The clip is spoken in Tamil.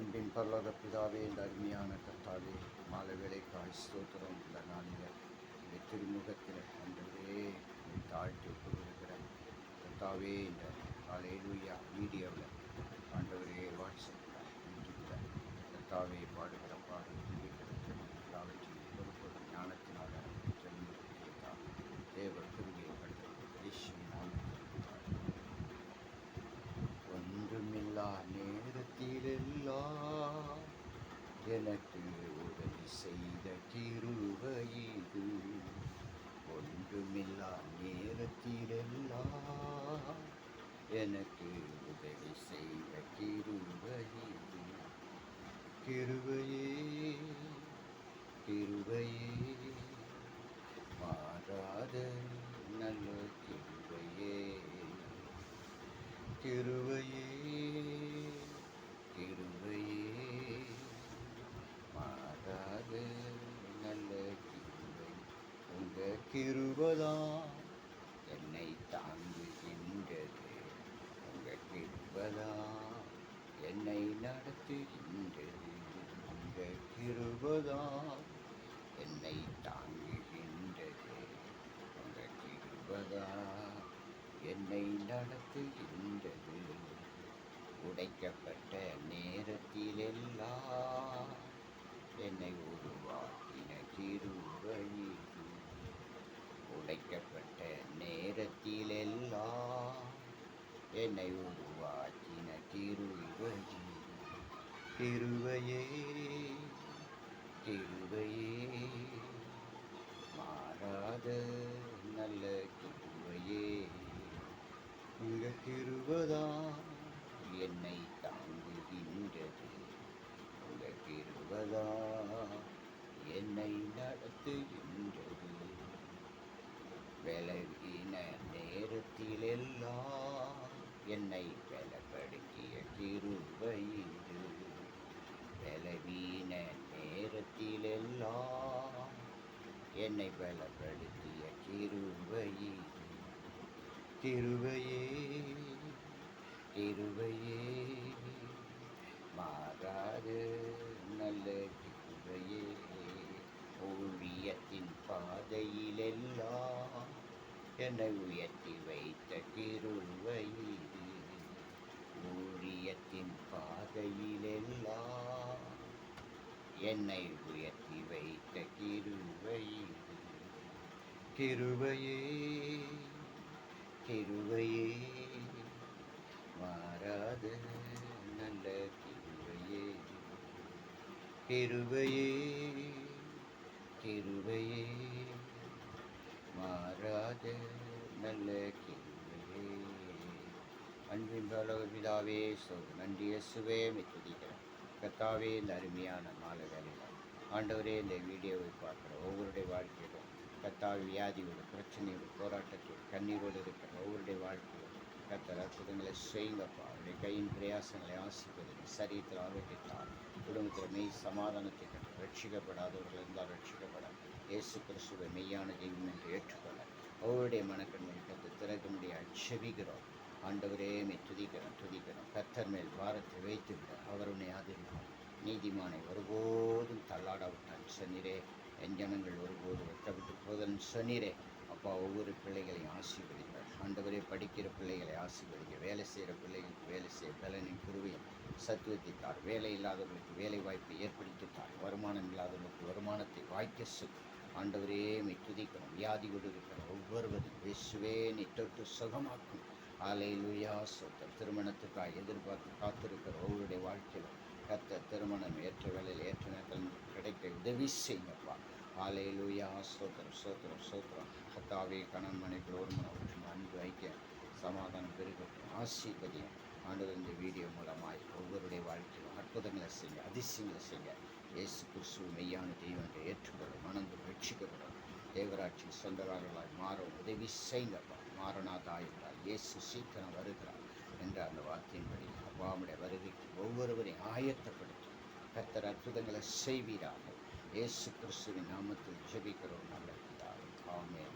அன்பின் பரலோக பிதாவே, இந்த அருமையான கர்த்தாவே, மாலை வேலைக்காய் ஸ்தோத்திரம். இந்த நாளில் இந்த திருமுகத்தில் ஆண்டவரே தாழ்த்தி ஒப்புக்கொடுக்கிற கர்த்தாவே, இந்த ஹல்லேலூயா வீடியோவில் ஆண்டவரே வாட்ஸ்அப்பில் யூடியூப்பில் கர்த்தாவே பாடுகிற பாடல் துதிக்கிறது எல்லாவற்றையும் பொறுப்பொருள் ஞானத்தினால ஜென்மத்தார் தேவ குருவியை கண்டது இயேசுவின் நாமத்தில் ஒன்றுமில்லா நேரத்திலெல்லாம் எனக்கு உதவி செய்த கிருபை இது. ஒன்றுமில்லா நேரத்திலெல்லாம் எனக்கு உதவி செய்த கிருபை இது. கிருபையே கிருபையே மாறாத நல்ல கிருபையே. கிருபையே கிருபையே மாறாத நல்ல கிருபை. உங்க கிருபைதான் என்னை தாங்குகின்றது. உங்க கிருபைதான் என்னை நடத்துகின்றது. உங்க கிருபைதான் என்னை தாங்குகின்றது. உங்க கிருபைதான் என்னை நடத்துகின்றது. உடைக்கப்பட்ட நேரத்திலெல்லாம் என்னை உருவாக்கின கிருபை இது. உடைக்கப்பட்ட நேரத்திலெல்லாம் என்னை உருவாக்கின கிருபை இது. கிருபையே கிருபையே மாறாத நல்ல கிருபையே. உங்க கிருபைதான் என்னை தாங்குகின்றது. உங்க கிருபைதான் என்னை நடத்துகின்றது. பலவீன நேரத்திலெல்லாம் என்னை பலப்படுத்திய கிருபை இது. பலவீன நேரத்திலெல்லாம் என்னை பலப்படுத்திய கிருபை இது. கிருபையே கிருபையே மாறாத நல்ல கிருபையே. ஊழியத்தின் பாதையிலெல்லாம் என்னை உயர்த்தி வைத்த கிருபை இது. ஊழியத்தின் பாதையிலெல்லாம் என்னை உயர்த்தி வைத்த கிருபை இது. கிருபையே கிருபையே மாறாத நல்ல கிருபையே. கிருபையே கிருபையே மாறாத நல்ல கிருபையே. அன்பின் பரலோக பிதாவே ஸ்தோத்திரம். நன்றி இயேசுவே, துதிக்கிறேன் கர்த்தாவே. இந்த அருமையான மாலை வேலையில் ஆண்டவரே, இந்த வீடியோவை பார்க்குற ஒவ்வொருடைய வாழ்க்கையிலும் கர்த்தாவே, வியாதியோடு பிரச்சனையோடு போராட்டத்தோடு கண்ணீரோடு இருக்கிற ஒவ்வொருடைய வாழ்க்கையோடு கர்த்தர் அற்புதங்களை செய்யுங்கப்பா. அவருடைய கையின் பிரயாசங்களை ஆசீர்வதிங்க. சரீரத்தில் ஆரோக்கியத்தால் குடும்பத்தில் மெய் சமாதானத்தை கண்டு ரட்சிக்கப்படாதவர்கள் இருந்தால் ரட்சிக்கப்பட இயேசு கிறிஸ்துவை மெய்யான தெய்வம் என்று ஏற்றுக்கொள்ள ஒவ்வொருடைய மனக்கண்களை கற்று திறக்க முடிய அச்சபிக்கிறோம். ஆண்டவரே, துதிக்கிறோம். கர்த்தர் மேல் பாரத்தை வைத்துவிட அவர் உன்னை ஆதரிப்பார். நீதிமானை ஒருபோதும் தள்ளாட விட்டான் சொன்னீரே. என் ஜனங்கள் ஒருபோது வெட்டப்பட்டு போதன் சொன்னீரே. அப்பா, ஒவ்வொரு பிள்ளைகளையும் ஆசீர்வதிப்பார். ஆண்டவரே, படிக்கிற பிள்ளைகளை ஆசீர்வதிக்க, வேலை செய்கிற பிள்ளைகளுக்கு வேலை செய்ய பலனின் குருவையும் சத்துவத்தித்தார். வேலை இல்லாதவர்களுக்கு வேலை வாய்ப்பை ஏற்படுத்தித்தார். வருமானம் இல்லாதவர்களுக்கு வருமானத்தை வாய்க்க சொல்லி ஆண்டவரே துதிக்கிறோம். வியாதியோடு இருக்கிற ஒவ்வொருவரும் இயேசுவே நீ தொட்டு சுகமாக்கும். ஹல்லேலூயா ஸ்தோத்திரம். திருமணத்துக்காக எதிர்பார்த்து காத்திருக்கிற ஒவ்வொருடைய வாழ்க்கையிலும் கர்த்தர் திருமணம் ஏற்ற வேலையில் ஏற்ற நேரத்தில் கிடைக்க உதவி செய்யுங்கப்பா. ஹல்லேலூயா ஸ்தோத்திரம். கர்த்தாவே, கணவன் மனைவிகள் ஒரு மன ஒற்றுமை, அன்பு, ஐக்கியம், சமாதானம் பெருகட்டும். ஆசீர்வதியும் ஆண்டவர் இந்த வீடியோ மூலமாய் ஒவ்வொருடைய வாழ்க்கையிலும் அற்புதங்களை செய்ய, அதிசயங்களை செய்ய இயேசு கிறிஸ்துவ மெய்யான தெய்வம் என்று ஏற்றுக்கொள்ளும். மனந்து ரட்சிக்கப்படும். தேவராட்சி சொந்தக்காரர்களாய் மாறும் உதவி செய்யுங்கப்பா. மாறனாதாயிருந்தால் இயேசு சீக்கிரம் வருகிறார் என்ற அந்த வார்த்தையின்படி அப்பாவுடைய வருகைக்கு ஒவ்வொருவரையும் ஆயத்தப்படுத்தும். கர்த்தர் அற்புதங்களை செய்வீராக. இயேசு கிறிஸ்துவின் நாமத்தில் ஜெபிக்கிறோம் நல்ல பிதாவே. ஆமென்.